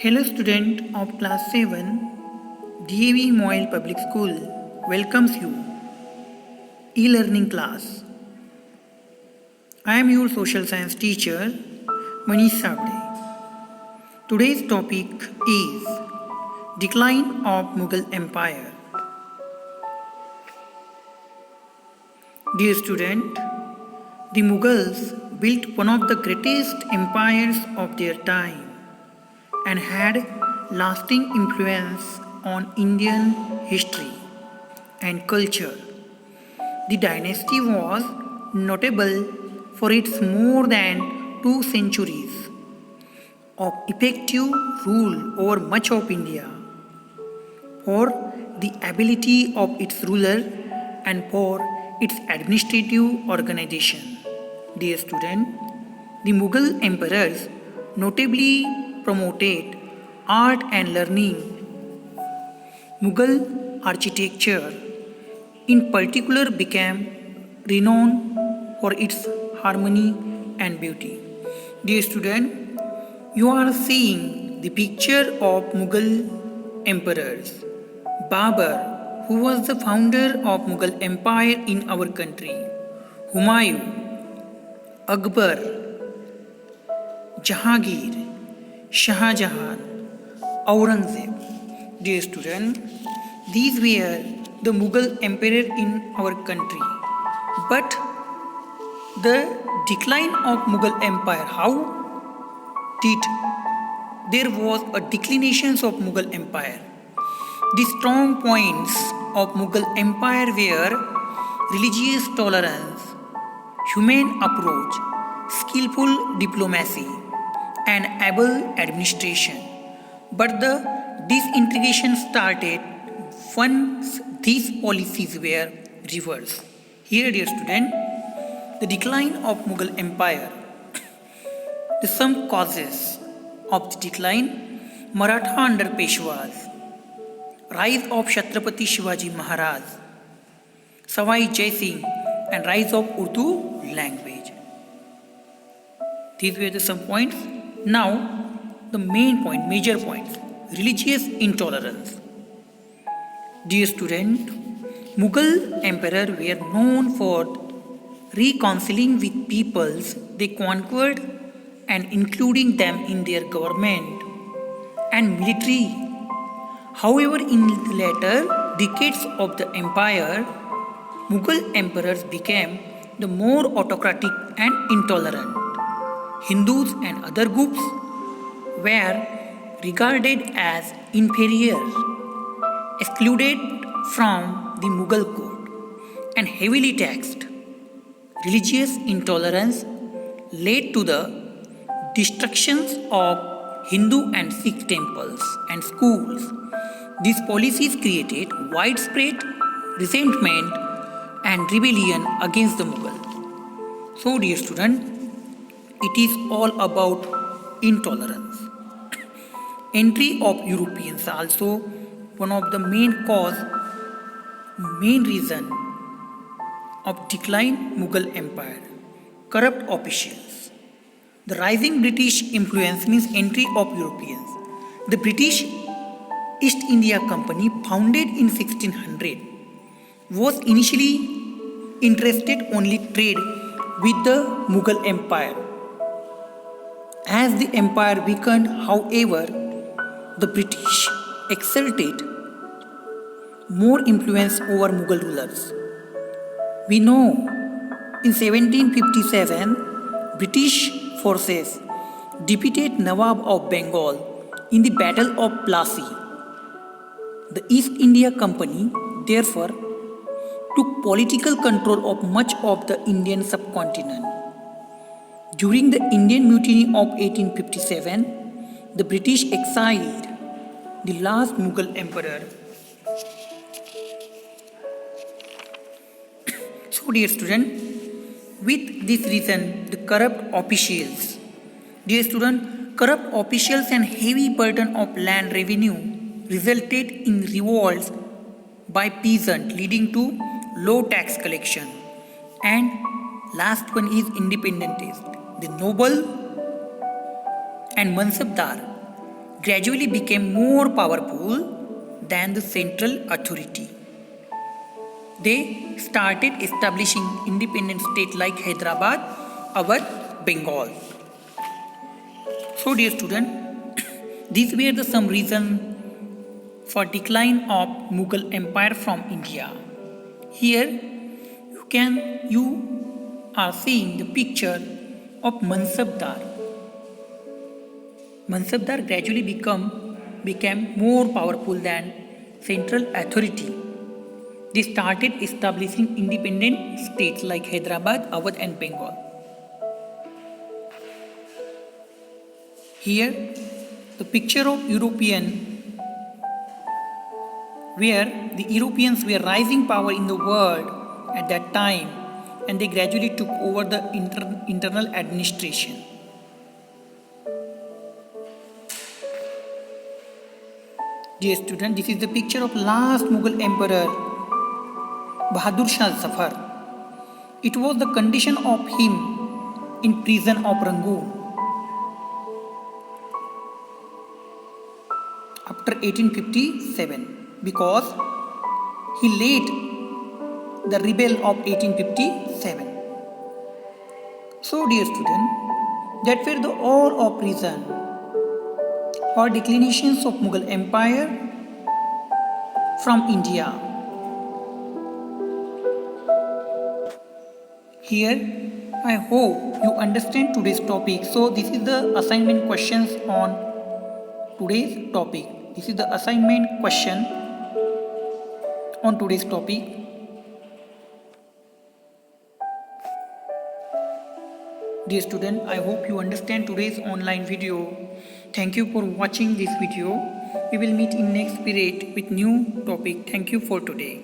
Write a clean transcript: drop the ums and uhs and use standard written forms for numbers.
Hello student of class 7, DAV Moyle Public School welcomes you. E-learning class. I am your social science teacher, Manish Sabde. Today's topic is Decline of Mughal Empire. Dear student, the Mughals built one of the greatest empires of their time and had lasting influence on Indian history and culture. The dynasty was notable for its more than 2 centuries of effective rule over much of India, for the ability of its ruler and for its administrative organization. Dear student, the Mughal emperors notably promoted art and learning. Mughal architecture, in particular, became renowned for its harmony and beauty. Dear student, you are seeing the picture of Mughal emperors. Babur, who was the founder of Mughal Empire in our country. Humayun, Akbar, Jahangir, Shah Jahan, Aurangzeb. Dear student, these were the Mughal emperor in our country. But the decline of Mughal empire, how did there was a declination of Mughal empire? The strong points of Mughal empire were religious tolerance, humane approach, skillful diplomacy, and able administration. But the disintegration started once these policies were reversed. Here, dear student, the decline of Mughal Empire. The some causes of the decline: Maratha under Peshwas, rise of Chhatrapati Shivaji Maharaj, Savai Jai Singh, and rise of Urdu language. These were the some points. Now, the main point, major points: religious intolerance. Dear student, Mughal emperor were known for reconciling with peoples they conquered and including them in their government and military. However, in the later decades of the empire, Mughal emperors became the more autocratic and intolerant. Hindus and other groups were regarded as inferior, excluded from the Mughal court, and heavily taxed. Religious intolerance led to the destructions of Hindu and Sikh temples and schools. These policies created widespread resentment and rebellion against the Mughal. So, dear student, it is all about intolerance. Entry of Europeans also one of the main reason of decline Mughal Empire. Corrupt officials. The rising British influence means entry of Europeans. The British East India Company, founded in 1600, was initially interested only trade with the Mughal Empire. As the empire weakened, however, the British exerted more influence over Mughal rulers. We know in 1757, British forces defeated Nawab of Bengal in the Battle of Plassey. The East India Company, therefore, took political control of much of the Indian subcontinent. During the Indian Mutiny of 1857, the British exiled the last Mughal emperor. So, dear student, with this reason, the corrupt officials, dear student, corrupt officials and heavy burden of land revenue resulted in revolts by peasants, leading to low tax collection. And last one is independentist. The noble and mansabdar gradually became more powerful than the central authority. They started establishing independent states like Hyderabad, Awadh, Bengal. So dear student, these were the some reasons for decline of Mughal Empire from India. Here you are seeing the picture of Mansabdar. Mansabdar gradually became more powerful than central authority. They started establishing independent states like Hyderabad, Awadh and Bengal. Here the picture of where the Europeans were rising power in the world at that time, and they gradually took over the internal administration. Dear student, this is the picture of last Mughal emperor, Bahadur Shah Zafar. It was the condition of him in prison of Rangoon after 1857 because he led the rebel of 1857. So dear student, that were the all of reason or declinations of Mughal Empire from India. Here I hope you understand today's topic. So this is the assignment questions on today's topic. This is the assignment question on today's topic. Dear student, I hope you understand today's online video. Thank you for watching this video. We will meet in next period with new topic. Thank you for today.